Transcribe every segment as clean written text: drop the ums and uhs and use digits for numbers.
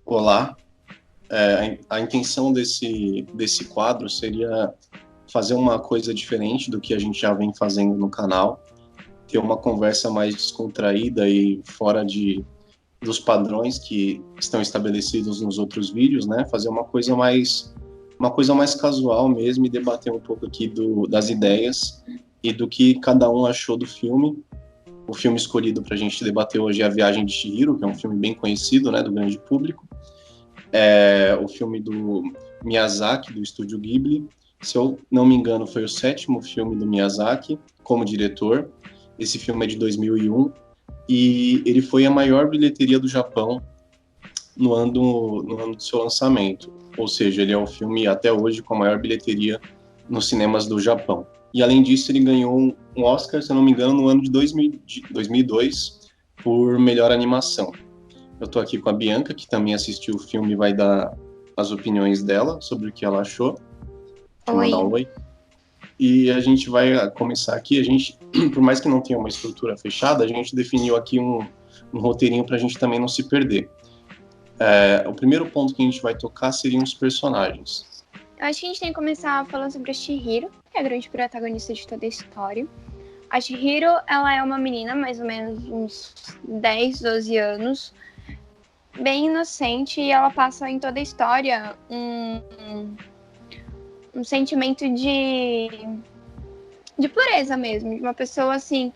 Olá, a intenção desse quadro seria fazer uma coisa diferente do que a gente já vem fazendo no canal, ter uma conversa mais descontraída e fora dos padrões que estão estabelecidos nos outros vídeos, né? Fazer uma coisa mais casual mesmo e debater um pouco aqui das ideias e do que cada um achou do filme. O filme escolhido para a gente debater hoje é A Viagem de Chihiro, que é um filme bem conhecido, né, do grande público. É o filme do Miyazaki, do estúdio Ghibli. Se eu não me engano, foi o 7º filme do Miyazaki como diretor. Esse filme é de 2001 e ele foi a maior bilheteria do Japão no ano do seu lançamento. Ou seja, ele é o filme até hoje com a maior bilheteria nos cinemas do Japão. E além disso, ele ganhou um Oscar, se eu não me engano, no ano de 2002 por melhor animação. Eu estou aqui com a Bianca, que também assistiu o filme e vai dar as opiniões dela sobre o que ela achou. Deixa eu mandar um oi. E a gente vai começar aqui. A gente, por mais que não tenha uma estrutura fechada, a gente definiu aqui um roteirinho para a gente também não se perder. O primeiro ponto que a gente vai tocar seriam os personagens. Eu acho que a gente tem que começar falando sobre a Chihiro, que é a grande protagonista de toda a história. A Chihiro, ela é uma menina, mais ou menos uns 10, 12 anos, bem inocente, e ela passa em toda a história um sentimento de pureza mesmo, de uma pessoa, assim,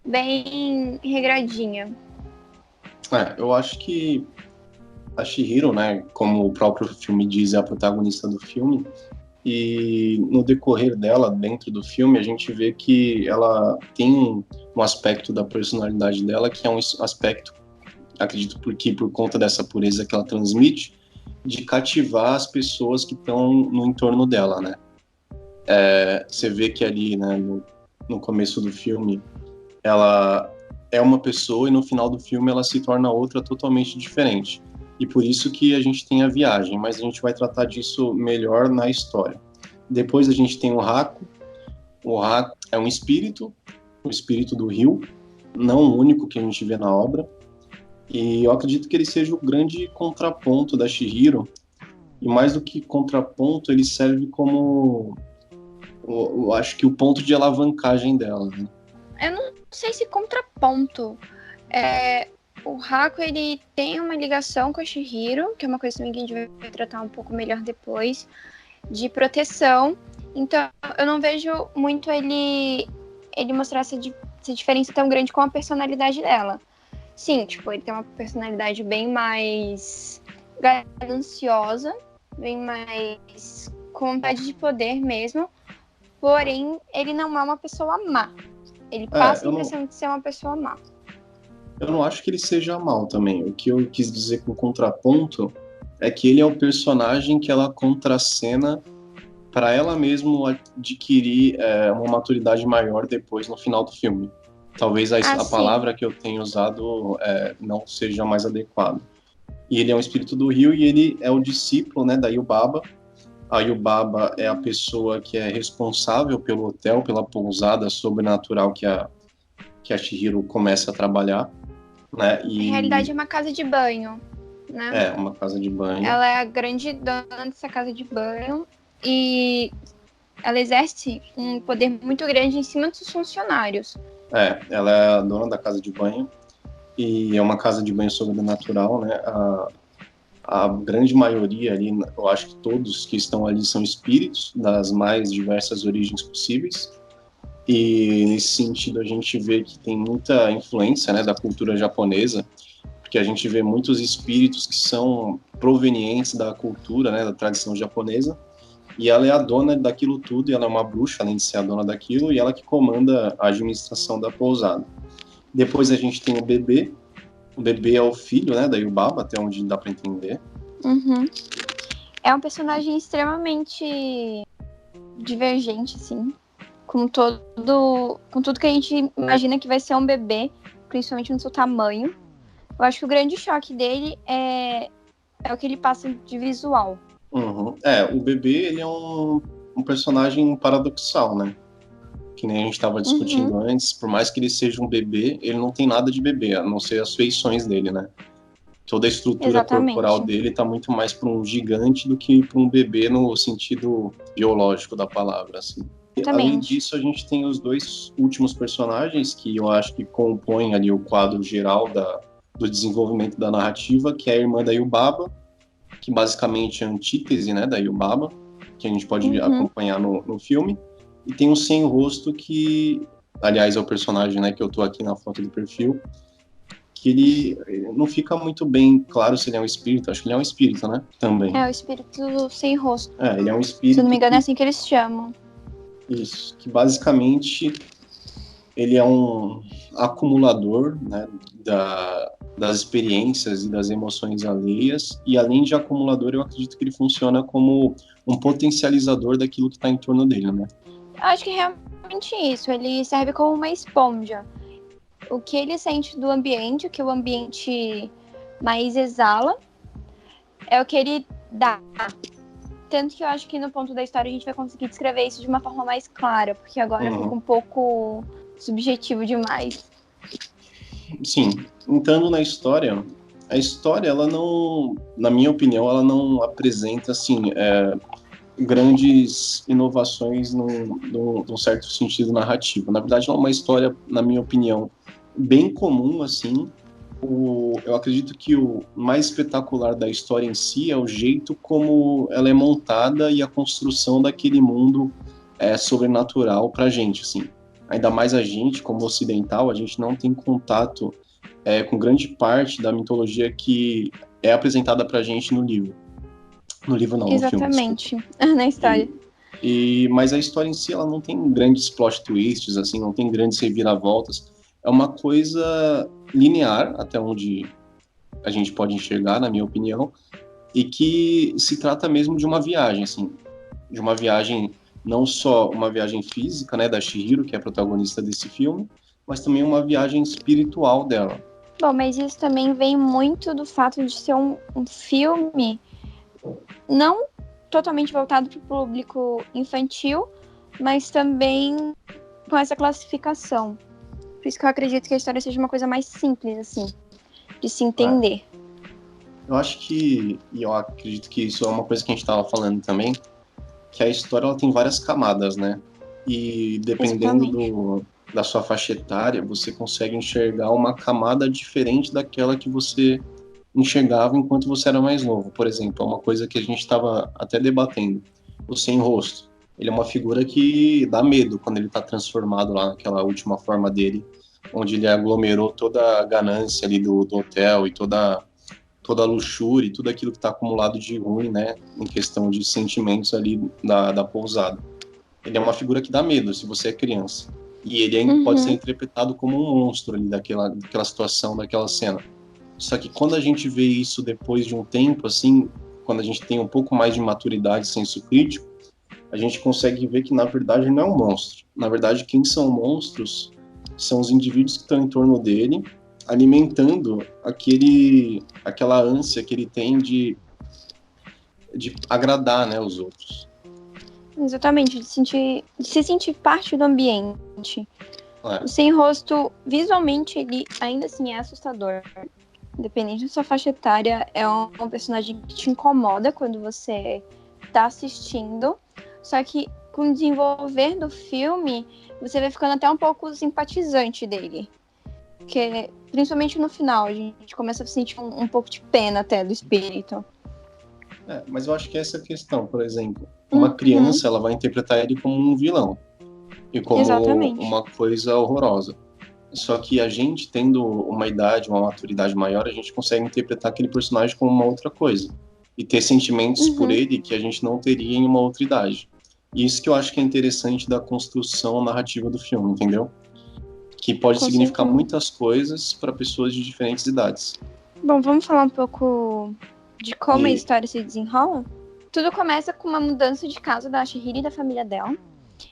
bem regradinha. Eu acho que a Chihiro, né, como o próprio filme diz, é a protagonista do filme, e no decorrer dela, dentro do filme, a gente vê que ela tem um aspecto da personalidade dela, que é um aspecto, acredito por conta dessa pureza que ela transmite, de cativar as pessoas que estão no entorno dela, né? Você vê que ali, né, no começo do filme, ela é uma pessoa e no final do filme ela se torna outra totalmente diferente. E por isso que a gente tem a viagem, mas a gente vai tratar disso melhor na história. Depois a gente tem o Haku. O Haku é um espírito, o espírito do rio, não o único que a gente vê na obra. E eu acredito que ele seja o grande contraponto da Chihiro. E mais do que contraponto, ele serve como, eu acho que o ponto de alavancagem dela, né? Eu não sei se contraponto. O Haku, ele tem uma ligação com a Chihiro, que é uma coisa também que a gente vai tratar um pouco melhor depois, de proteção. Então, eu não vejo muito ele mostrar essa diferença tão grande com a personalidade dela. Sim, tipo, ele tem uma personalidade bem mais gananciosa, bem mais com vontade de poder mesmo, porém, ele não é uma pessoa má. Ele passa a impressão de ser uma pessoa má. Eu não acho que ele seja mal também. O que eu quis dizer com contraponto é que ele é o personagem que ela contracena para ela mesma adquirir uma maturidade maior depois no final do filme. Talvez a palavra que eu tenho usado não seja mais adequada. E ele é um espírito do rio e ele é o discípulo, né, da Yubaba. A Yubaba é a pessoa que é responsável pelo hotel, pela pousada sobrenatural que a Chihiro começa a trabalhar. Né? Na realidade é uma casa de banho, né? Uma casa de banho. Ela é a grande dona dessa casa de banho e ela exerce um poder muito grande em cima dos funcionários. Ela é a dona da casa de banho e é uma casa de banho sobrenatural, né? A grande maioria ali, eu acho que todos que estão ali são espíritos das mais diversas origens possíveis. E nesse sentido a gente vê que tem muita influência, né, da cultura japonesa, porque a gente vê muitos espíritos que são provenientes da cultura, né, da tradição japonesa, e ela é a dona daquilo tudo, e ela é uma bruxa, além de ser a dona daquilo, e ela que comanda a administração da pousada. Depois a gente tem o bebê é o filho, né, da Yubaba, até onde dá para entender. Uhum. É um personagem extremamente divergente, assim, com tudo que a gente imagina que vai ser um bebê, principalmente no seu tamanho. Eu acho que o grande choque dele é o que ele passa de visual. Uhum. O bebê, ele é um personagem paradoxal, né? que nem a gente estava discutindo antes, por mais que ele seja um bebê, ele não tem nada de bebê, a não ser as feições dele, né? Toda a estrutura corporal dele está muito mais para um gigante do que para um bebê no sentido biológico da palavra, assim. Além disso, a gente tem os dois últimos personagens que eu acho que compõem ali o quadro geral do desenvolvimento da narrativa, que é a irmã da Yubaba, que basicamente é a antítese, né, da Yubaba, que a gente pode acompanhar no filme. E tem o Sem Rosto, que, aliás, é o personagem, né, que eu tô aqui na foto do perfil, que ele não fica muito bem claro se ele é um espírito. Acho que ele é um espírito, né, também. É o espírito sem rosto. Ele é um espírito. Se não me engano, é assim que eles chamam. Isso, que basicamente ele é um acumulador, né, das experiências e das emoções alheias, e além de acumulador, eu acredito que ele funciona como um potencializador daquilo que está em torno dele, né? Acho que é realmente isso, ele serve como uma esponja. O que ele sente do ambiente, o que o ambiente mais exala, é o que ele dá. Tanto que eu acho que no ponto da história a gente vai conseguir descrever isso de uma forma mais clara, porque agora fica um pouco subjetivo demais. Sim, entrando na história, a história, ela não, na minha opinião, ela não apresenta, assim, grandes inovações num certo sentido narrativo. Na verdade, ela é uma história, na minha opinião, bem comum, assim. Eu acredito que o mais espetacular da história em si é o jeito como ela é montada e a construção daquele mundo sobrenatural pra gente, assim. Ainda mais a gente, como ocidental, a gente não tem contato com grande parte da mitologia que é apresentada pra gente no livro. No livro não, no filme. Exatamente, na história. Mas a história em si, ela não tem grandes plot twists, assim, não tem grandes reviravoltas. É uma coisa linear, até onde a gente pode enxergar, na minha opinião, e que se trata mesmo de uma viagem, assim, de uma viagem, não só uma viagem física, né, da Chihiro, que é a protagonista desse filme, mas também uma viagem espiritual dela. Bom, mas isso também vem muito do fato de ser um filme não totalmente voltado para o público infantil, mas também com essa classificação. Por isso que eu acredito que a história seja uma coisa mais simples, assim, de se entender. Eu acho que, e eu acredito que isso é uma coisa que a gente estava falando também, que a história ela tem várias camadas, né? E dependendo da sua faixa etária, você consegue enxergar uma camada diferente daquela que você enxergava enquanto você era mais novo. Por exemplo, é uma coisa que a gente estava até debatendo, o Sem Rosto. Ele é uma figura que dá medo quando ele está transformado lá naquela última forma dele, onde ele aglomerou toda a ganância ali do hotel e toda a luxúria e tudo aquilo que está acumulado de ruim, né, em questão de sentimentos ali da pousada. Ele é uma figura que dá medo se você é criança. E ele ainda pode ser interpretado como um monstro ali daquela situação, daquela cena. Só que quando a gente vê isso depois de um tempo, assim, quando a gente tem um pouco mais de maturidade, senso crítico, a gente consegue ver que, na verdade, ele não é um monstro. Na verdade, quem são monstros são os indivíduos que estão em torno dele, alimentando aquela ânsia que ele tem de agradar, né, os outros. Exatamente, de se sentir parte do ambiente. O Sem Rosto, visualmente, ele ainda assim é assustador. Independente da sua faixa etária, é um personagem que te incomoda quando você tá assistindo. Só que com o desenvolver do filme, você vai ficando até um pouco simpatizante dele. Porque, principalmente no final, a gente começa a sentir um pouco de pena até do espírito. Mas eu acho que essa é a questão, por exemplo. Uma criança, ela vai interpretar ele como um vilão. E como uma coisa horrorosa. Só que a gente, tendo uma idade, uma maturidade maior, a gente consegue interpretar aquele personagem como uma outra coisa. E ter sentimentos por ele que a gente não teria em uma outra idade. E isso que eu acho que é interessante da construção narrativa do filme, entendeu? Que pode significar muitas coisas para pessoas de diferentes idades. Bom, vamos falar um pouco de como a história se desenrola? Tudo começa com uma mudança de casa da Chihiro e da família dela.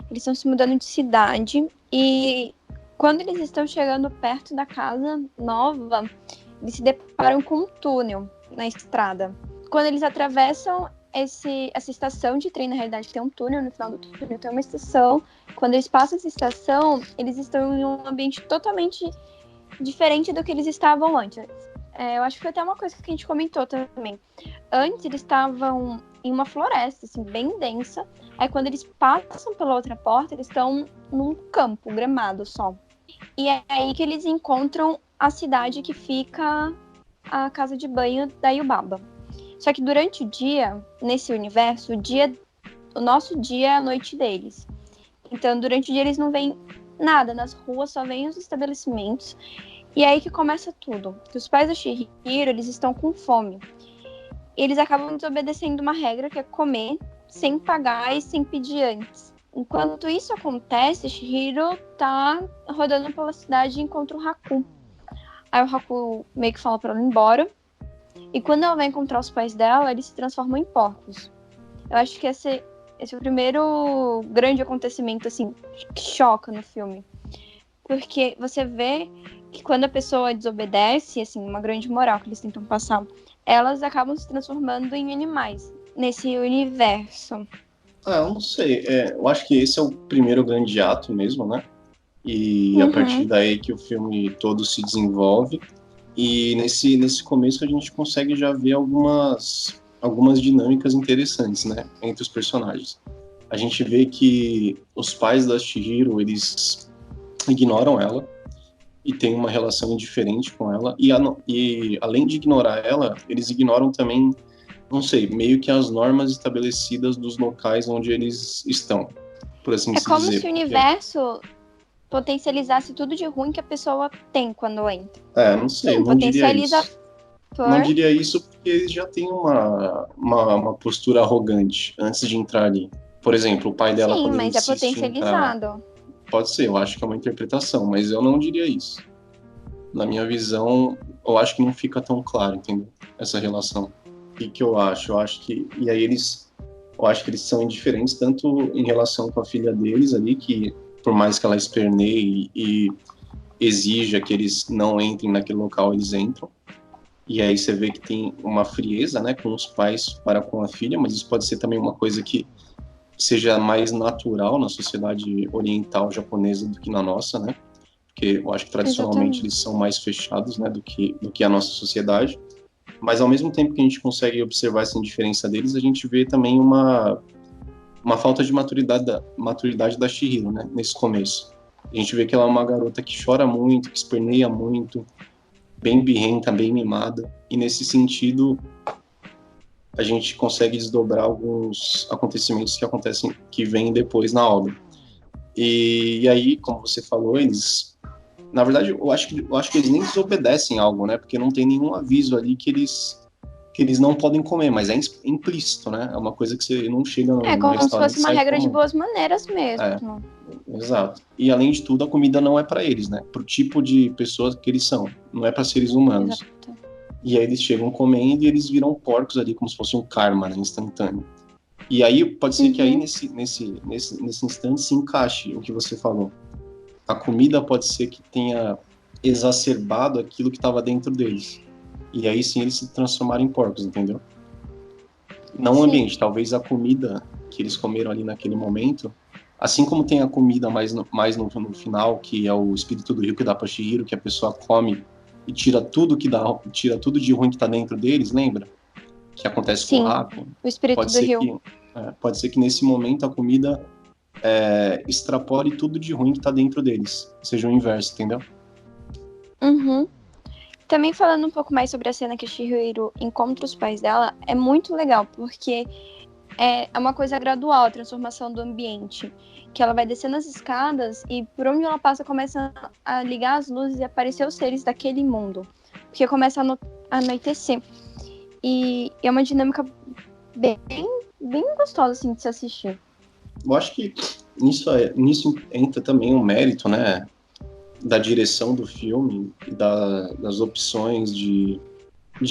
Eles estão se mudando de cidade e quando eles estão chegando perto da casa nova, eles se deparam com um túnel na estrada. Quando eles atravessam essa estação de trem, na realidade, tem um túnel, no final do túnel tem uma estação. Quando eles passam essa estação, eles estão em um ambiente totalmente diferente do que eles estavam antes. Eu acho que foi até uma coisa que a gente comentou também. Antes, eles estavam em uma floresta, assim, bem densa. Aí, quando eles passam pela outra porta, eles estão num campo, gramado só. E é aí que eles encontram a cidade que fica a casa de banho da Yubaba. Só que durante o dia, nesse universo, o nosso dia é a noite deles. Então, durante o dia, eles não veem nada. Nas ruas só veem os estabelecimentos. E é aí que começa tudo. Que os pais da Chihiro, eles estão com fome. Eles acabam desobedecendo uma regra, que é comer sem pagar e sem pedir antes. Enquanto isso acontece, Chihiro tá rodando pela cidade e encontra o Haku. Aí o Haku meio que fala pra ela ir embora. E quando ela vai encontrar os pais dela, eles se transformam em porcos. Eu acho que esse é o primeiro grande acontecimento, assim, que choca no filme. Porque você vê que quando a pessoa desobedece, assim, uma grande moral que eles tentam passar, elas acabam se transformando em animais nesse universo. Eu não sei. Eu acho que esse é o primeiro grande ato mesmo, né? E a partir daí que o filme todo se desenvolve. E nesse começo a gente consegue já ver algumas dinâmicas interessantes, né? Entre os personagens. A gente vê que os pais da Chihiro, eles ignoram ela e têm uma relação indiferente com ela. E além de ignorar ela, eles ignoram também, não sei, meio que as normas estabelecidas dos locais onde eles estão, por assim É se como dizer. se o universo potencializasse tudo de ruim que a pessoa tem quando entra. Não sei, Sim, não diria potencializa isso. Não diria isso porque eles já têm uma postura arrogante antes de entrar ali. Por exemplo, o pai dela, Sim, quando ele mas é insiste em entrar, potencializado. pode ser, eu acho que é uma interpretação, mas eu não diria isso. Na minha visão, eu acho que não fica tão claro, entendeu? Essa relação. O que eu acho? Eu acho que. E aí eu acho que eles são indiferentes, tanto em relação com a filha deles ali, que por mais que ela esperneie e exija que eles não entrem naquele local, eles entram. E aí você vê que tem uma frieza, né, com os pais para com a filha, mas isso pode ser também uma coisa que seja mais natural na sociedade oriental japonesa do que na nossa, né? Porque eu acho que tradicionalmente Exatamente. eles são mais fechados, né, do que a nossa sociedade. Mas ao mesmo tempo que a gente consegue observar essa indiferença deles, a gente vê também uma falta de maturidade da Chihiro, né, nesse começo. A gente vê que ela é uma garota que chora muito, que esperneia muito, bem birrenta, bem mimada, e nesse sentido a gente consegue desdobrar alguns acontecimentos que vêm depois na obra. E aí, como você falou, eles, na verdade, eu acho que eles nem desobedecem algo, né? Porque não tem nenhum aviso ali que eles não podem comer, mas é implícito, né? É uma coisa que você não chega É no como se restaurante fosse e uma sai regra de comendo. boas maneiras É, mesmo. exato. E além de tudo, a comida não é para eles, né? Pro tipo de pessoas que eles são, não é para seres humanos. Exato. E aí eles chegam comendo e eles viram porcos ali, como se fosse um karma, né, instantâneo. E aí pode ser que aí nesse instante se encaixe o que você falou. A comida pode ser que tenha exacerbado aquilo que estava dentro deles. E aí sim eles se transformaram em porcos, entendeu? Não o Sim. ambiente, talvez a comida que eles comeram ali naquele momento, assim como tem a comida mais no final, que é o espírito do rio que dá para Shihiro, que a pessoa come e tira tudo de ruim que está dentro deles, lembra? Que acontece com o Sim, rato. o espírito Pode do ser rio. que pode ser que nesse momento a comida extrapole tudo de ruim que está dentro deles, seja o inverso, entendeu? Uhum. Também falando um pouco mais sobre a cena que a Chihiro encontra os pais dela, é muito legal, porque é uma coisa gradual, a transformação do ambiente. Que ela vai descendo as escadas e por onde ela passa começa a ligar as luzes e aparecer os seres daquele mundo. Porque começa a anoitecer. E é uma dinâmica bem, bem gostosa assim, de se assistir. Eu acho que nisso entra também um mérito, né, da direção do filme e das opções de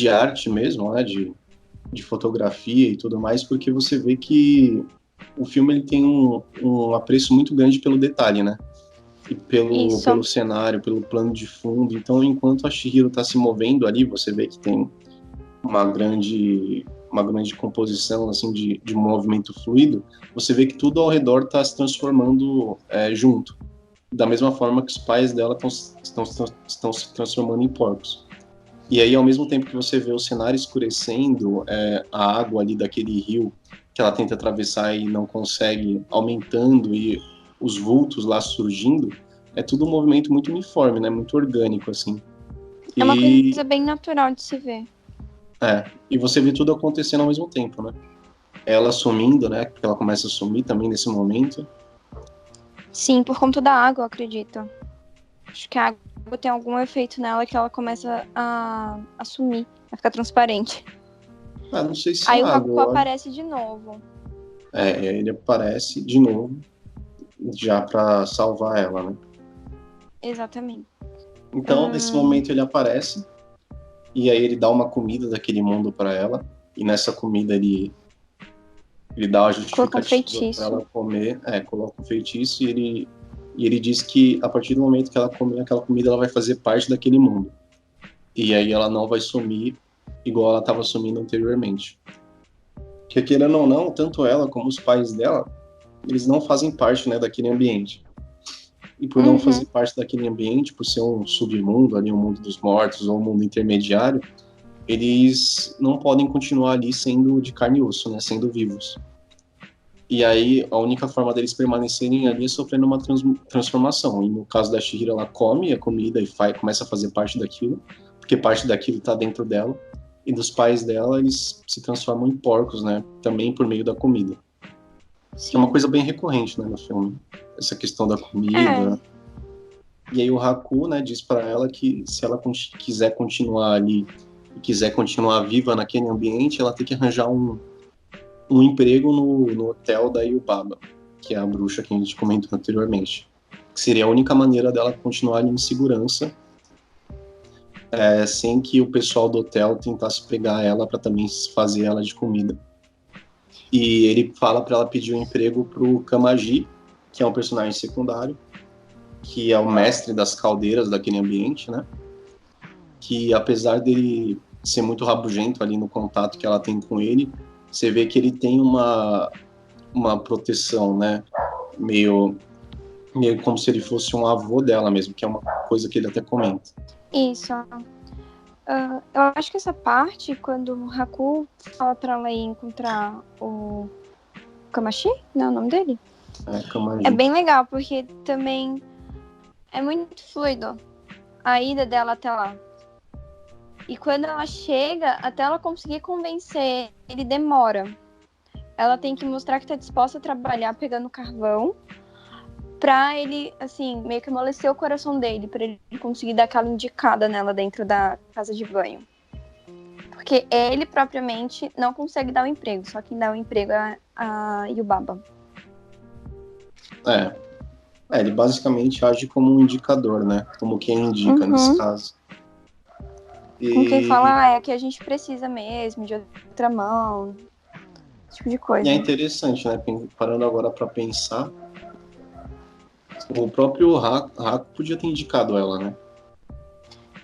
arte mesmo, né, de fotografia e tudo mais, porque você vê que o filme ele tem um apreço muito grande pelo detalhe, né? E pelo cenário, pelo plano de fundo. Então, enquanto a Chihiro está se movendo ali, você vê que tem uma grande composição assim de movimento fluido, você vê que tudo ao redor está se transformando junto, da mesma forma que os pais dela estão se transformando em porcos. E aí, ao mesmo tempo que você vê o cenário escurecendo, a água ali daquele rio que ela tenta atravessar e não consegue, aumentando, e os vultos lá surgindo, é tudo um movimento muito uniforme, né? Muito orgânico, assim. É uma coisa bem natural de se ver. E você vê tudo acontecendo ao mesmo tempo, né? Ela sumindo, né? Porque ela começa a sumir também nesse momento. Sim, por conta da água, eu acredito. Acho que a água tem algum efeito nela que ela começa a sumir, a ficar transparente. Não sei se aí o Haku aparece de novo. Ele aparece de novo, já pra salvar ela, né? Exatamente. Então, nesse momento ele aparece, e aí ele dá uma comida daquele mundo pra ela, e nessa comida ele dá uma justificativa pra ela comer, coloca um feitiço, e ele diz que a partir do momento que ela comer aquela comida, ela vai fazer parte daquele mundo. E aí ela não vai sumir igual ela estava sumindo anteriormente. Porque, querendo ou não, tanto ela como os pais dela, eles não fazem parte, né, daquele ambiente. E por não fazer parte daquele ambiente, por ser um submundo, ali um mundo dos mortos ou um mundo intermediário, eles não podem continuar ali sendo de carne e osso, né, sendo vivos. E aí a única forma deles permanecerem ali é sofrendo uma transformação. E no caso da Chihiro, ela come a comida e começa a fazer parte daquilo, porque parte daquilo está dentro dela. E dos pais dela, eles se transformam em porcos, né, também por meio da comida. Sim. É uma coisa bem recorrente, né, no filme, essa questão da comida. E aí o Haku, né, diz para ela que se ela quiser continuar ali e quiser continuar viva naquele ambiente, ela tem que arranjar um emprego no hotel da Yubaba, que é a bruxa que a gente comentou anteriormente. Que seria a única maneira dela continuar ali em segurança, sem que o pessoal do hotel tentasse pegar ela para também fazer ela de comida. E ele fala para ela pedir um emprego pro Kamaji, que é um personagem secundário, que é o mestre das caldeiras daquele ambiente, né? Que apesar dele ser muito rabugento ali no contato que ela tem com ele, você vê que ele tem uma proteção, né? Meio como se ele fosse um avô dela mesmo, que é uma coisa que ele até comenta. Isso. Eu acho que essa parte, quando o Haku fala pra ela ir encontrar o Kamashi, não é o nome dele? Kamaji. É bem legal, porque também é muito fluido a ida dela até lá. E quando ela chega, até ela conseguir convencer, ele demora. Ela tem que mostrar que tá disposta a trabalhar pegando carvão pra ele, assim, meio que amolecer o coração dele, pra ele conseguir dar aquela indicada nela dentro da casa de banho. Porque ele, propriamente, não consegue dar o emprego. Só quem dá o emprego é a Yubaba. Ele basicamente age como um indicador, né? Como quem indica nesse caso. Com quem fala, é que a gente precisa mesmo, de outra mão, esse tipo de coisa. E é interessante, né? Parando agora pra pensar, o próprio Haku podia ter indicado ela, né?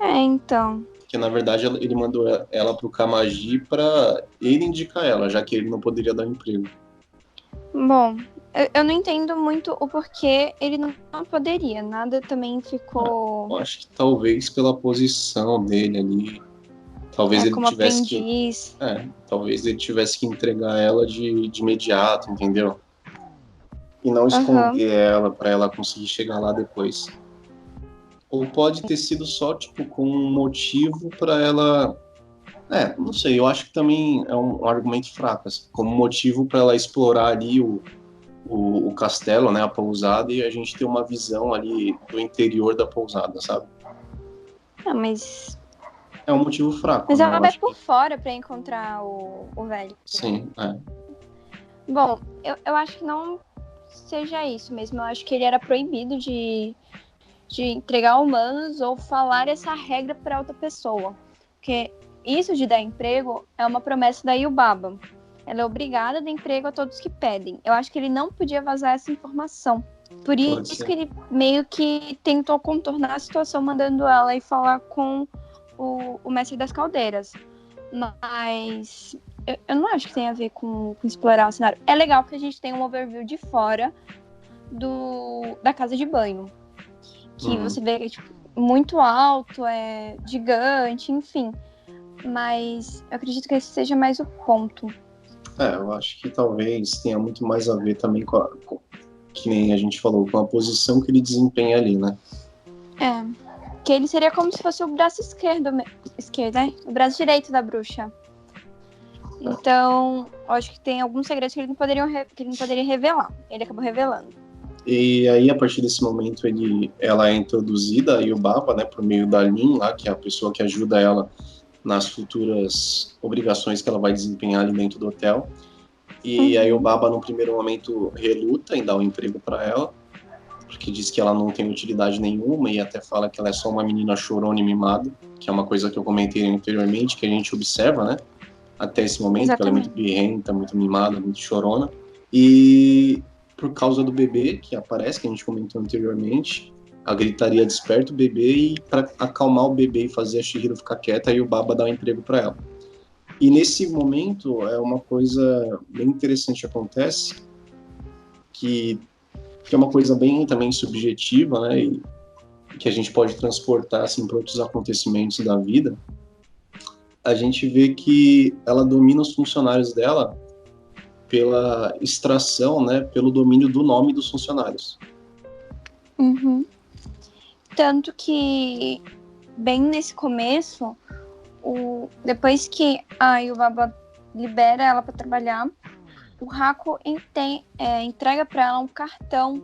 Então. Porque, na verdade, ele mandou ela pro Kamaji pra ele indicar ela, já que ele não poderia dar emprego. Bom, eu não entendo muito o porquê ele não poderia. Nada também ficou... Eu acho que talvez pela posição dele ali. Talvez ele como tivesse aprendiz. talvez ele tivesse que entregar ela de imediato, entendeu? E não esconder ela para ela conseguir chegar lá depois. Ou pode ter sido só, tipo, com um motivo para ela... não sei, eu acho que também é um argumento fraco, assim, como motivo para ela explorar ali o castelo, né, a pousada, e a gente ter uma visão ali do interior da pousada, sabe? Mas... É um motivo fraco. Mas ela vai por fora para encontrar o velho. Sim, Bom, eu acho que não seja isso mesmo. Eu acho que ele era proibido de entregar humanos ou falar essa regra para outra pessoa. Porque isso de dar emprego é uma promessa da Yubaba. Ela é obrigada a dar emprego a todos que pedem. Eu acho que ele não podia vazar essa informação. Por isso que ele meio que tentou contornar a situação, mandando ela ir falar com o mestre das caldeiras. Mas eu não acho que tem a ver com explorar o cenário. É legal que a gente tem um overview de fora da casa de banho. Que você vê que é tipo, muito alto, é gigante, enfim. Mas eu acredito que esse seja mais o ponto. Eu acho que talvez tenha muito mais a ver também que nem a gente falou, com a posição que ele desempenha ali, né? Que ele seria como se fosse o braço esquerdo, né? O braço direito da bruxa. Então, eu acho que tem alguns segredos que ele não poderia revelar. Ele acabou revelando. E aí, a partir desse momento, ela é introduzida, aí o Baba, né, por meio da Lin lá, que é a pessoa que ajuda ela nas futuras obrigações que ela vai desempenhar ali dentro do hotel. E aí o Baba, no primeiro momento, reluta em dar um emprego para ela, porque diz que ela não tem utilidade nenhuma e até fala que ela é só uma menina chorona e mimada, que é uma coisa que eu comentei anteriormente, que a gente observa, né, até esse momento, que ela é muito birrenta, muito mimada, muito chorona. E por causa do bebê que aparece, que a gente comentou anteriormente, a gritaria desperta o bebê e para acalmar o bebê e fazer a Chihiro ficar quieta, aí o Baba dá um emprego para ela. E nesse momento é uma coisa bem interessante que acontece, que é uma coisa bem também subjetiva, né, e que a gente pode transportar assim para outros acontecimentos da vida. A gente vê que ela domina os funcionários dela pela extração, né, pelo domínio do nome dos funcionários. Tanto que, bem nesse começo, depois que a Yubaba libera ela para trabalhar, o Haku entrega para ela um cartão,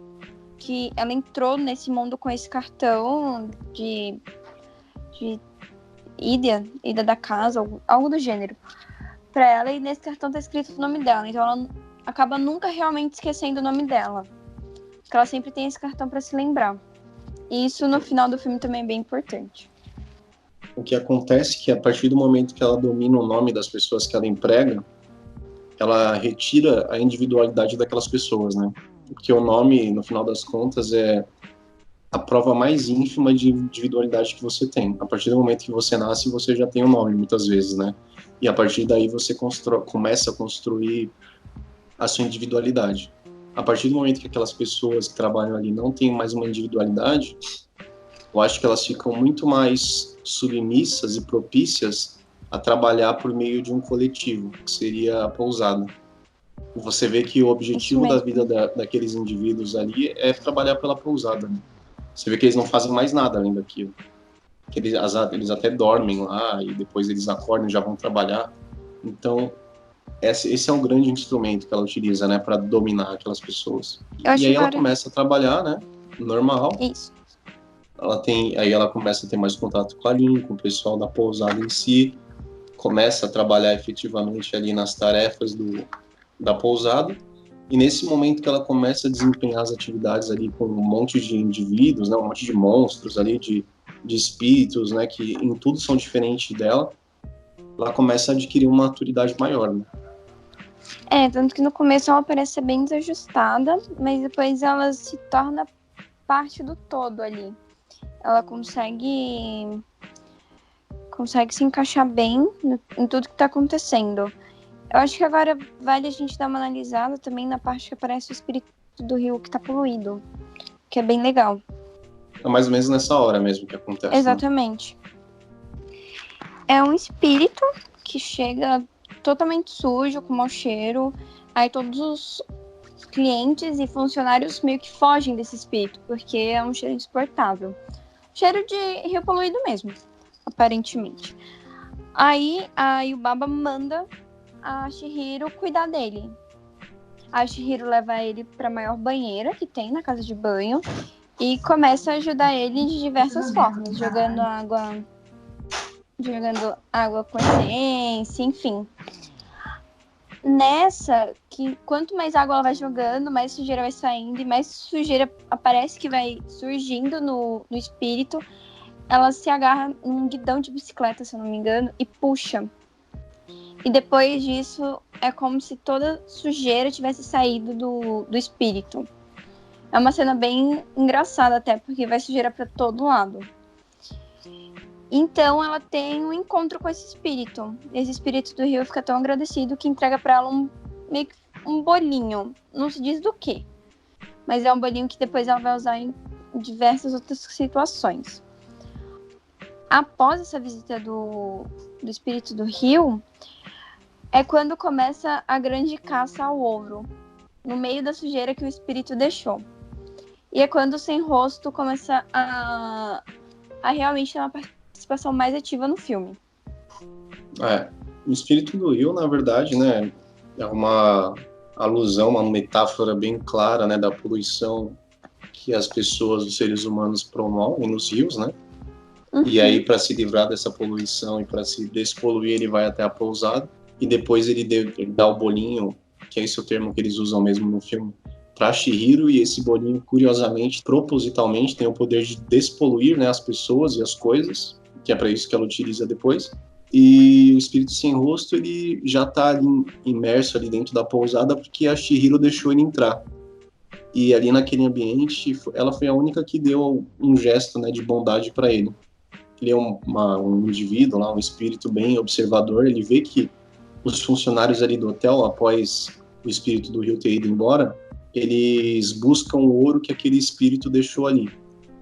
que ela entrou nesse mundo com esse cartão de ida da casa, algo do gênero, para ela, e nesse cartão tá escrito o nome dela, então ela acaba nunca realmente esquecendo o nome dela, porque ela sempre tem esse cartão para se lembrar. E isso no final do filme também é bem importante. O que acontece é que a partir do momento que ela domina o nome das pessoas que ela emprega, ela retira a individualidade daquelas pessoas, né? Porque o nome, no final das contas, é a prova mais ínfima de individualidade que você tem. A partir do momento que você nasce, você já tem um nome, muitas vezes, né? E a partir daí você começa a construir a sua individualidade. A partir do momento que aquelas pessoas que trabalham ali não têm mais uma individualidade, eu acho que elas ficam muito mais submissas e propícias a trabalhar por meio de um coletivo, que seria a pousada. Você vê que o objetivo da vida daqueles indivíduos ali é trabalhar pela pousada, né? Você vê que eles não fazem mais nada além daquilo. Que eles até dormem lá e depois eles acordam e já vão trabalhar. Então, esse é um grande instrumento que ela utiliza, né, para dominar aquelas pessoas. E aí ela começa a trabalhar, né, normal. Isso. Aí ela começa a ter mais contato com a Lin, com o pessoal da pousada em si, começa a trabalhar efetivamente ali nas tarefas da pousada. E nesse momento que ela começa a desempenhar as atividades ali com um monte de indivíduos, né, um monte de monstros ali, de espíritos, né, que em tudo são diferentes dela, ela começa a adquirir uma maturidade maior, né? Tanto que no começo ela parece ser bem desajustada, mas depois ela se torna parte do todo ali. Ela consegue se encaixar bem em tudo que tá acontecendo. Eu acho que agora vale a gente dar uma analisada também na parte que aparece o espírito do rio que tá poluído, que é bem legal. É mais ou menos nessa hora mesmo que acontece. Exatamente. Né? É um espírito que chega totalmente sujo, com mau cheiro. Aí todos os clientes e funcionários meio que fogem desse espírito, porque é um cheiro insuportável. Cheiro de rio poluído mesmo, aparentemente. Aí a Yubaba manda a Chihiro cuidar dele. A Chihiro leva ele para a maior banheira que tem na casa de banho e começa a ajudar ele de diversas formas, jogando água com essência, enfim. Nessa, que quanto mais água ela vai jogando, mais sujeira vai saindo e mais sujeira aparece que vai surgindo no espírito, ela se agarra num guidão de bicicleta, se eu não me engano, e puxa. E depois disso, é como se toda sujeira tivesse saído do espírito. É uma cena bem engraçada até, porque vai sujeira para todo lado. Então ela tem um encontro com esse espírito. Esse espírito do rio fica tão agradecido que entrega para ela meio que um bolinho. Não se diz do quê, mas é um bolinho que depois ela vai usar em diversas outras situações. Após essa visita do espírito do rio, é quando começa a grande caça ao ouro, no meio da sujeira que o espírito deixou. E é quando o Sem Rosto começa a realmente ter uma participação mais ativa no filme. O espírito do rio, na verdade, né, é uma alusão, uma metáfora bem clara, né, da poluição que as pessoas, os seres humanos promovem nos rios, né? E aí, para se livrar dessa poluição e para se despoluir, ele vai até a pousada e depois ele dá o bolinho, que é esse o termo que eles usam mesmo no filme, para Chihiro, e esse bolinho, curiosamente, propositalmente, tem o poder de despoluir, né, as pessoas e as coisas, que é para isso que ela utiliza depois. E o espírito sem rosto, ele já está ali imerso ali dentro da pousada porque a Chihiro deixou ele entrar. E ali naquele ambiente, ela foi a única que deu um gesto, né, de bondade para ele. Ele é um indivíduo lá, um espírito bem observador. Ele vê que os funcionários ali do hotel, após o espírito do rio ter ido embora, eles buscam o ouro que aquele espírito deixou ali.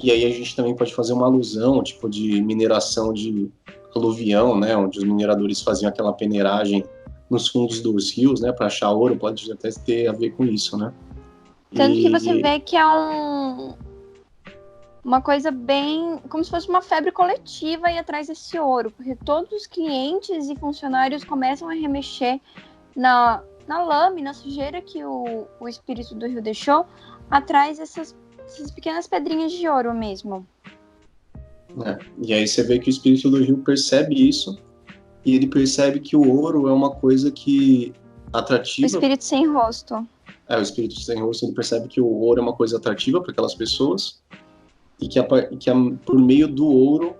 E aí a gente também pode fazer uma alusão, tipo, de mineração de aluvião, né, onde os mineradores faziam aquela peneiragem nos fundos dos rios, né, para achar ouro. Pode até ter a ver com isso, né? Tanto que você vê que é uma coisa bem... como se fosse uma febre coletiva ir atrás desse ouro, porque todos os clientes e funcionários começam a remexer na lama e na sujeira que o espírito do rio deixou, atrás dessas pequenas pedrinhas de ouro mesmo. E aí você vê que o espírito do rio percebe isso, e ele percebe que o ouro é uma coisa que atrativa... O espírito sem rosto. O espírito sem rosto, ele percebe que o ouro é uma coisa atrativa para aquelas pessoas, e que por meio do ouro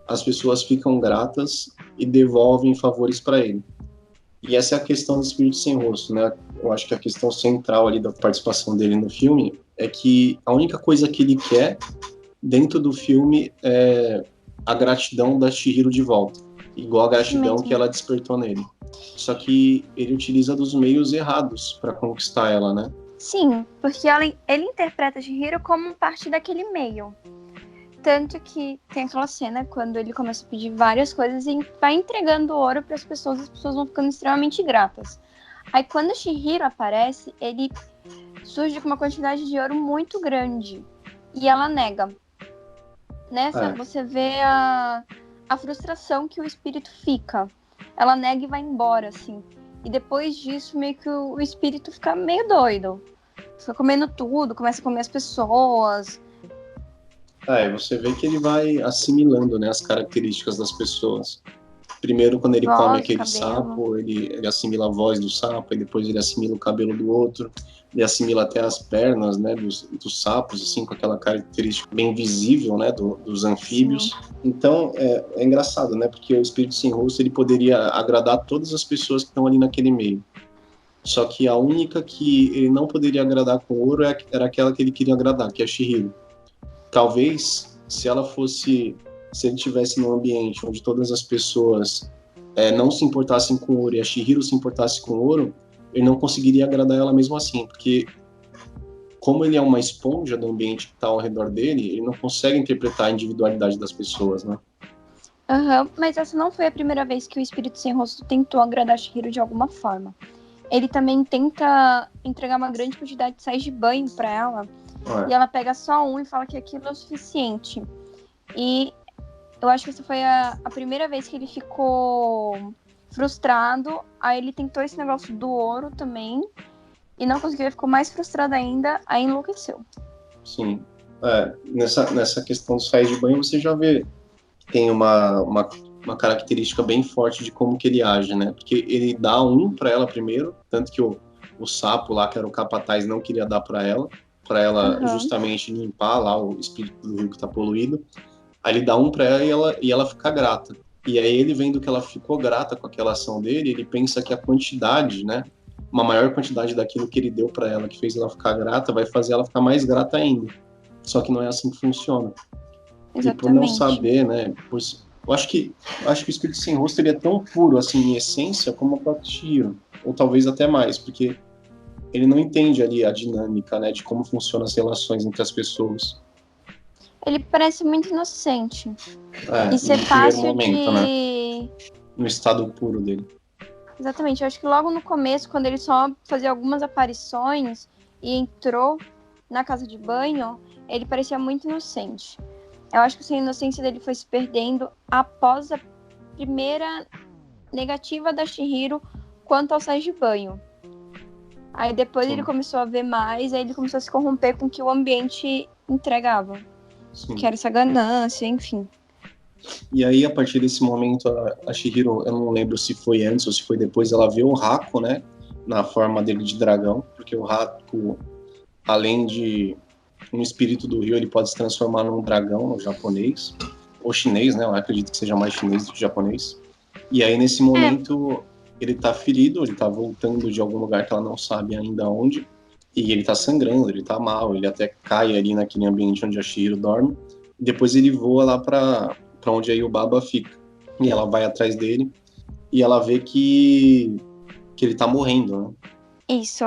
as pessoas ficam gratas e devolvem favores para ele. E essa é a questão do espírito sem rosto, né? Eu acho que a questão central ali da participação dele no filme é que a única coisa que ele quer dentro do filme é a gratidão da Chihiro de volta, igual a gratidão que ela despertou nele. Só que ele utiliza dos meios errados para conquistar ela, né? Sim, porque ele interpreta a Chihiro como parte daquele meio. Tanto que tem aquela cena quando ele começa a pedir várias coisas e vai entregando ouro para as pessoas vão ficando extremamente gratas. Aí quando a Chihiro aparece, ele surge com uma quantidade de ouro muito grande e ela nega. Nessa você vê a frustração que o espírito fica. Ela nega e vai embora, assim. E depois disso, meio que o espírito fica meio doido. Fica comendo tudo, começa a comer as pessoas. E você vê que ele vai assimilando, né, as características das pessoas. Primeiro, quando ele come aquele sapo, ele assimila a voz do sapo, e depois ele assimila o cabelo do outro, ele assimila até as pernas, né, dos sapos, assim, com aquela característica bem visível, né, dos anfíbios. Sim. Então, é engraçado, né, porque o espírito sem rosto, ele poderia agradar todas as pessoas que estão ali naquele meio. Só que a única que ele não poderia agradar com ouro era aquela que ele queria agradar, que é a Chihiro. Talvez, se ele estivesse num ambiente onde todas as pessoas não se importassem com ouro e a Chihiro se importasse com ouro, ele não conseguiria agradar ela mesmo assim, porque como ele é uma esponja do ambiente que está ao redor dele, ele não consegue interpretar a individualidade das pessoas, né? Mas essa não foi a primeira vez que o espírito sem rosto tentou agradar a Chihiro de alguma forma. Ele também tenta entregar uma grande quantidade de sais de banho para ela, e ela pega só um e fala que aquilo é o suficiente. E eu acho que essa foi a primeira vez que ele ficou frustrado. Aí ele tentou esse negócio do ouro também e não conseguiu, ele ficou mais frustrado ainda, aí enlouqueceu. Sim. Nessa questão dos sais de banho, você já vê que tem uma característica bem forte de como que ele age, né? Porque ele dá um para ela primeiro, tanto que o sapo lá, que era o capataz, não queria dar para ela justamente limpar lá o espírito do rio que está poluído. Aí ele dá um para ela e ela fica grata. E aí ele, vendo que ela ficou grata com aquela ação dele, ele pensa que a quantidade, né, uma maior quantidade daquilo que ele deu para ela, que fez ela ficar grata, vai fazer ela ficar mais grata ainda. Só que não é assim que funciona. E por não Exatamente. saber, né, eu acho que o espírito sem rosto ele é tão puro, assim, em essência, como o próprio Shihiro. Ou talvez até mais, porque ele não entende ali a dinâmica, né, de como funcionam as relações entre as pessoas. Ele parece muito inocente. É, E ser no primeiro fácil momento, né, de... no estado puro dele. Exatamente, eu acho que logo no começo, quando ele só fazia algumas aparições e entrou na casa de banho, ele parecia muito inocente. Eu acho que essa inocência dele foi se perdendo após a primeira negativa da Chihiro quanto ao sair de banho. Aí depois ele Sim, começou a ver mais, aí ele começou a se corromper com o que o ambiente entregava, que sim. era essa ganância, enfim. E aí, a partir desse momento, a Chihiro, eu não lembro se foi antes ou se foi depois, ela vê o Haku, né, na forma dele de dragão, porque o Haku, além de um espírito do rio, ele pode se transformar num dragão no japonês, ou chinês, né, eu acredito que seja mais chinês do que japonês. E aí, nesse É, momento, ele tá ferido, ele tá voltando de algum lugar que ela não sabe ainda onde, e ele tá sangrando, ele tá mal, ele até cai ali naquele ambiente onde a Chihiro dorme, e depois ele voa lá para onde a Yubaba fica. E ela vai atrás dele, e ela vê que ele tá morrendo, né? isso.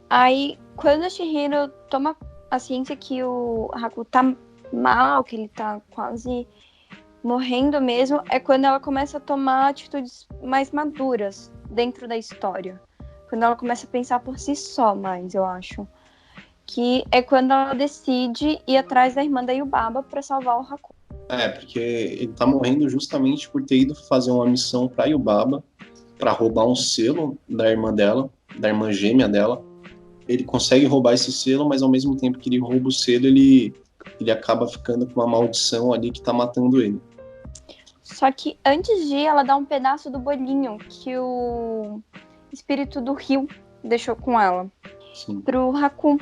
Aí, quando a Chihiro toma a ciência que o Haku tá mal, que ele tá quase morrendo mesmo, é quando ela começa a tomar atitudes mais maduras dentro da história. Quando ela começa a pensar por si só mais, eu acho. Que é quando ela decide ir atrás da irmã da Yubaba para salvar o Haku. É, porque ele tá morrendo justamente por ter ido fazer uma missão pra Yubaba, para roubar um selo da irmã dela, da irmã gêmea dela. Ele consegue roubar esse selo, mas ao mesmo tempo que ele rouba o selo, ele acaba ficando com uma maldição ali que tá matando ele. Só que antes de ir, ela dá um pedaço do bolinho que o espírito do rio deixou com ela Sim. pro Haku.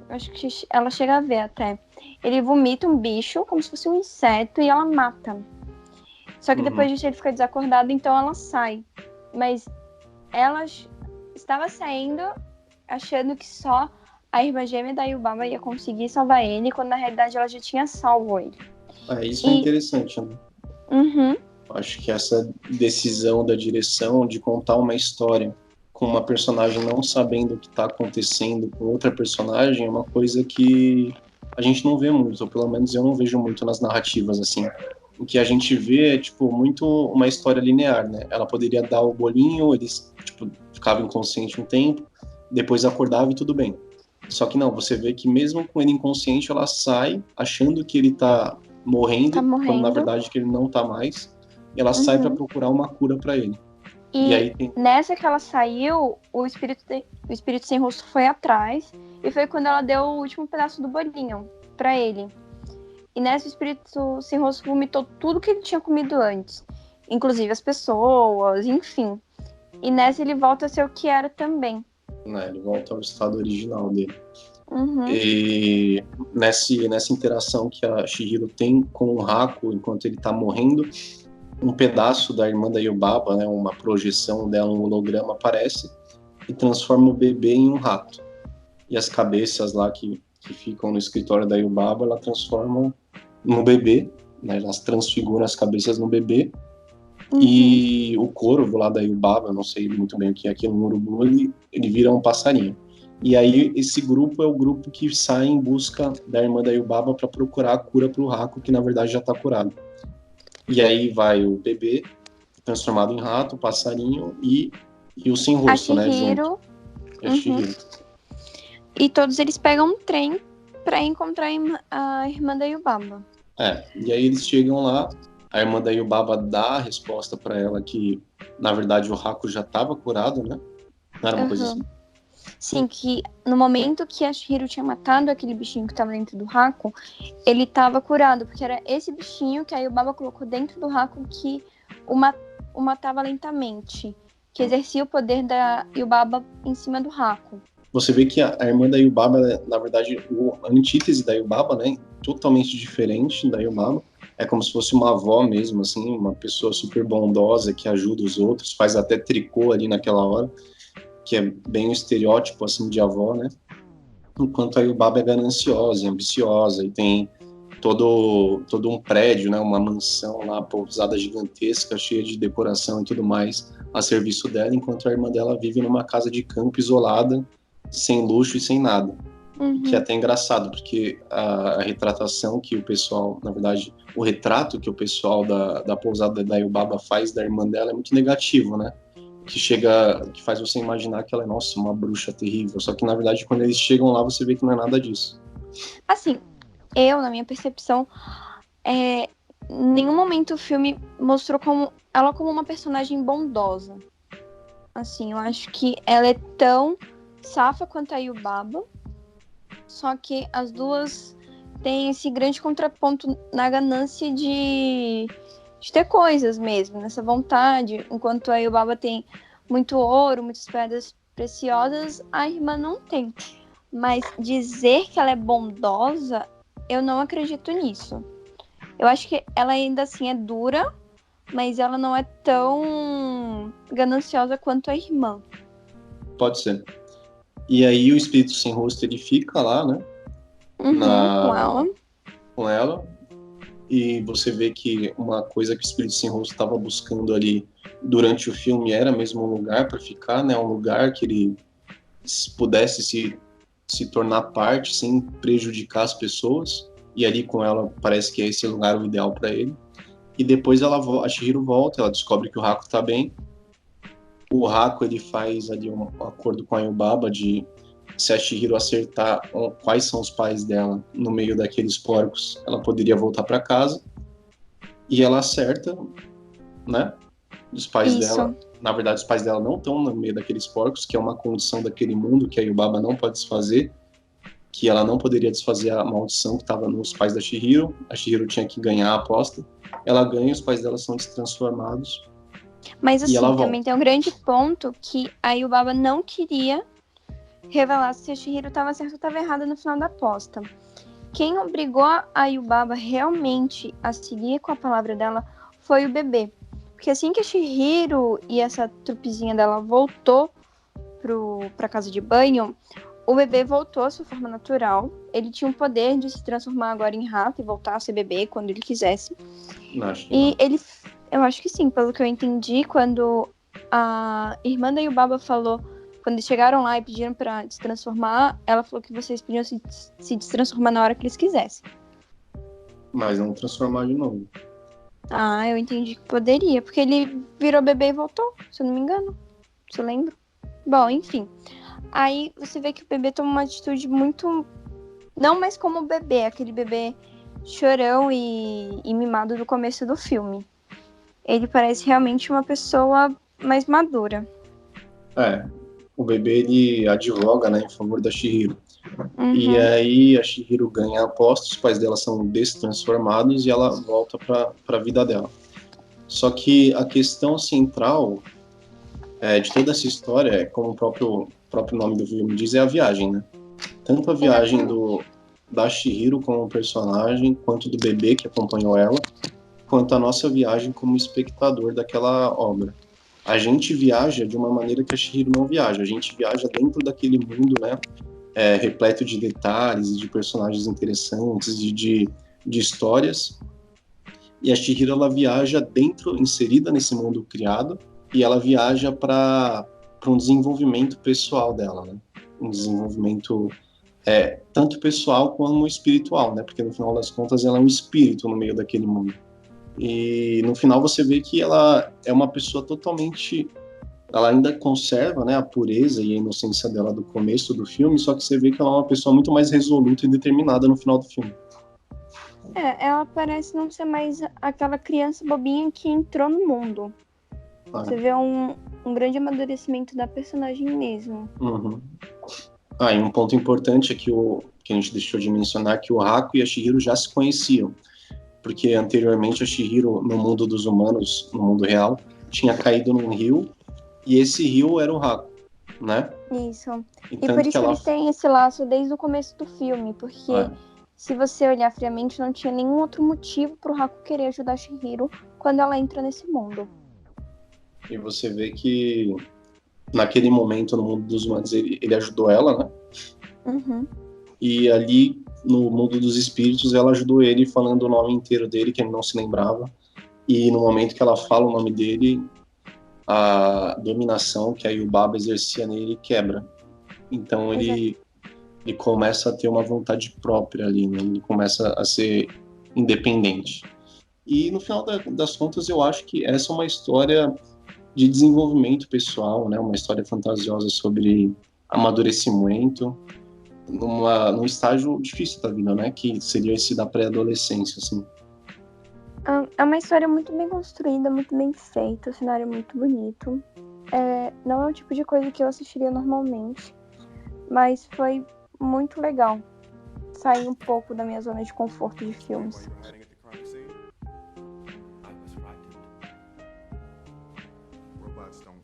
Acho que ela chega a ver até. Ele vomita um bicho, como se fosse um inseto, e ela mata. Só que depois disso ele fica desacordado, então ela sai. Mas ela estava saindo achando que só a irmã gêmea da Yubaba ia conseguir salvar ele, quando na realidade ela já tinha salvo ele. Isso é interessante, né? Uhum. Acho que essa decisão da direção de contar uma história com uma personagem não sabendo o que está acontecendo com outra personagem é uma coisa que a gente não vê muito, ou pelo menos eu não vejo muito nas narrativas, assim. O que a gente vê é, tipo, muito uma história linear, né? Ela poderia dar o bolinho, eles, tipo, ficavam inconsciente um tempo, depois acordava e tudo bem. Só que não, você vê que mesmo com ele inconsciente, ela sai achando que ele tá Tá morrendo, quando na morrendo. verdade que ele não tá mais, e ela sai para Uhum. procurar uma cura para ele. E E aí tem. nessa que ela saiu, o espírito sem rosto foi atrás. E foi quando ela deu o último pedaço do bolinho pra ele. E nessa o espírito sem rosto vomitou tudo que ele tinha comido antes. Inclusive as pessoas, enfim. E nessa ele volta a ser o que era também. Né, ele volta ao estado original dele. Uhum. E nessa interação que a Chihiro tem com o Haku enquanto ele tá morrendo, um pedaço da irmã da Yubaba, né, uma projeção dela, um holograma aparece e transforma o bebê em um rato. E as cabeças lá que ficam no escritório da Yubaba, ela transforma no bebê, né, elas transfiguram as cabeças no bebê. Uhum. E o corvo lá da Yubaba, eu não sei muito bem o que é aquilo, um urubu, ele vira um passarinho. E aí esse grupo é o grupo que sai em busca da irmã da Yubaba para procurar a cura para o Haku, que na verdade já está curado. E aí vai o bebê, transformado em rato, passarinho e o sem A rosto, né, junto. Chihiro. É Uhum. Chihiro. E todos eles pegam um trem pra encontrar a irmã da Yubaba. E aí eles chegam lá, a irmã da Yubaba dá a resposta para ela que, na verdade, o Haku já estava curado, né? Não era uma coisa assim? Uhum. Sim, que no momento que a Shihiro tinha matado aquele bichinho que tava dentro do Haku, ele tava curado, porque era esse bichinho que a Yubaba colocou dentro do Haku que o matava lentamente, que exercia o poder da Yubaba em cima do Haku. Você vê que a irmã da Yubaba, na verdade, a antítese da Yubaba, né? Totalmente diferente da Yubaba. É como se fosse uma avó mesmo, assim, uma pessoa super bondosa que ajuda os outros, faz até tricô ali naquela hora, que é bem o estereótipo, assim, de avó, né? Enquanto a Yubaba é gananciosa e ambiciosa e tem todo um prédio, né, uma mansão lá, pousada gigantesca, cheia de decoração e tudo mais, a serviço dela, enquanto a irmã dela vive numa casa de campo isolada, sem luxo e sem nada. Que é Uhum. até engraçado, porque a retratação que o pessoal, na verdade, o retrato que o pessoal da pousada da Yubaba faz da irmã dela é muito negativo, né? Que faz você imaginar que ela é, nossa, uma bruxa terrível. Só que, na verdade, quando eles chegam lá, você vê que não é nada disso. Assim, na minha percepção, em nenhum momento o filme mostrou ela como uma personagem bondosa. Assim, eu acho que ela é tão safa quanto a Yubaba, só que as duas têm esse grande contraponto na ganância de ter coisas mesmo, nessa vontade. Enquanto a Yubaba tem muito ouro, muitas pedras preciosas, a irmã não tem. Mas dizer que ela é bondosa, eu não acredito nisso. Eu acho que ela ainda assim é dura, mas ela não é tão gananciosa quanto a irmã. Pode ser. E aí o espírito sem rosto, ele fica lá, né? Uhum, com ela. Com ela. E você vê que uma coisa que o espírito sem rosto estava buscando ali durante o filme era mesmo um lugar para ficar, né? Um lugar que ele pudesse se tornar parte sem prejudicar as pessoas. E ali com ela parece que é esse lugar o ideal para ele. E depois a Chihiro volta, ela descobre que o Haku tá bem. O Haku ele faz ali um acordo com a Yubaba de se a Chihiro acertar quais são os pais dela no meio daqueles porcos, ela poderia voltar para casa. E ela acerta, né? Os pais Isso. dela, na verdade, os pais dela não estão no meio daqueles porcos, que é uma condição daquele mundo que a Yubaba não pode desfazer, que ela não poderia desfazer a maldição que estava nos pais da Chihiro. A Chihiro tinha que ganhar a aposta. Ela ganha, os pais dela são destransformados Mas e ela assim, também volta. tem um grande ponto que a Yubaba não queria revelar se a Chihiro estava certa ou estava errada no final da aposta. Quem obrigou a Yubaba realmente a seguir com a palavra dela foi o bebê. Porque assim que a Chihiro e essa trupezinha dela voltou pra casa de banho, o bebê voltou à sua forma natural. Ele tinha o poder de se transformar agora em rato e voltar a ser bebê quando ele quisesse. Não, acho que E não. eu acho que sim, pelo que eu entendi, quando a irmã da Yubaba falou, quando eles chegaram lá e pediram pra se transformar, ela falou que vocês podiam se destransformar na hora que eles quisessem. Mas não transformar de novo. Ah, eu entendi que poderia, porque ele virou bebê e voltou, se eu não me engano. Se eu lembro. Bom, enfim. Aí você vê que o bebê toma uma atitude muito. Não mais como o bebê, aquele bebê chorão e mimado do começo do filme. Ele parece realmente uma pessoa mais madura. É, o bebê ele advoga, né, em favor da Chihiro. E Uhum. aí a Chihiro ganha a aposta, os pais dela são destransformados e ela volta para a vida dela. Só que a questão central de toda essa história, como o próprio nome do filme diz, é a viagem, né? Tanto a viagem Exatamente. da Chihiro como personagem, quanto do bebê que acompanhou ela, quanto a nossa viagem como espectador daquela obra. A gente viaja de uma maneira que a Chihiro não viaja. A gente viaja dentro daquele mundo, né? Repleto de detalhes, de personagens interessantes, de histórias. E a Chihiro, ela viaja inserida nesse mundo criado, e ela viaja para um desenvolvimento pessoal dela, né? Um desenvolvimento tanto pessoal como espiritual, né? Porque no final das contas ela é um espírito no meio daquele mundo. E no final você vê que ela é uma pessoa totalmente, ela ainda conserva, né, a pureza e a inocência dela do começo do filme, só que você vê que ela é uma pessoa muito mais resoluta e determinada no final do filme. Ela parece não ser mais aquela criança bobinha que entrou no mundo. Você vê um grande amadurecimento da personagem mesmo. Uhum. E um ponto importante é que a gente deixou de mencionar, que o Haku e a Chihiro já se conheciam, porque anteriormente a Chihiro, no mundo dos humanos, no mundo real, tinha caído num rio, e esse rio era o Haku, né? Isso. E E por tanto que isso que ela... eles têm esse laço desde o começo do filme, porque É, se você olhar friamente, não tinha nenhum outro motivo pro Haku querer ajudar a Chihiro quando ela entra nesse mundo. e você vê que naquele momento no mundo dos humanos ele ajudou ela, né? Uhum. E ali no mundo dos espíritos, ela ajudou ele falando o nome inteiro dele, que ele não se lembrava. E no momento que ela fala o nome dele, a dominação que a Yubaba exercia nele quebra. Então ele começa a ter uma vontade própria ali, né? Ele começa a ser independente. E no final das contas, eu acho que essa é uma história de desenvolvimento pessoal, né? Uma história fantasiosa sobre amadurecimento num estágio difícil da vida, né? Que seria esse da pré-adolescência, assim. É uma história muito bem construída, muito bem feita, o cenário é muito bonito. Não é o tipo de coisa que eu assistiria normalmente, mas foi muito legal sair um pouco da minha zona de conforto de filmes. Robots don't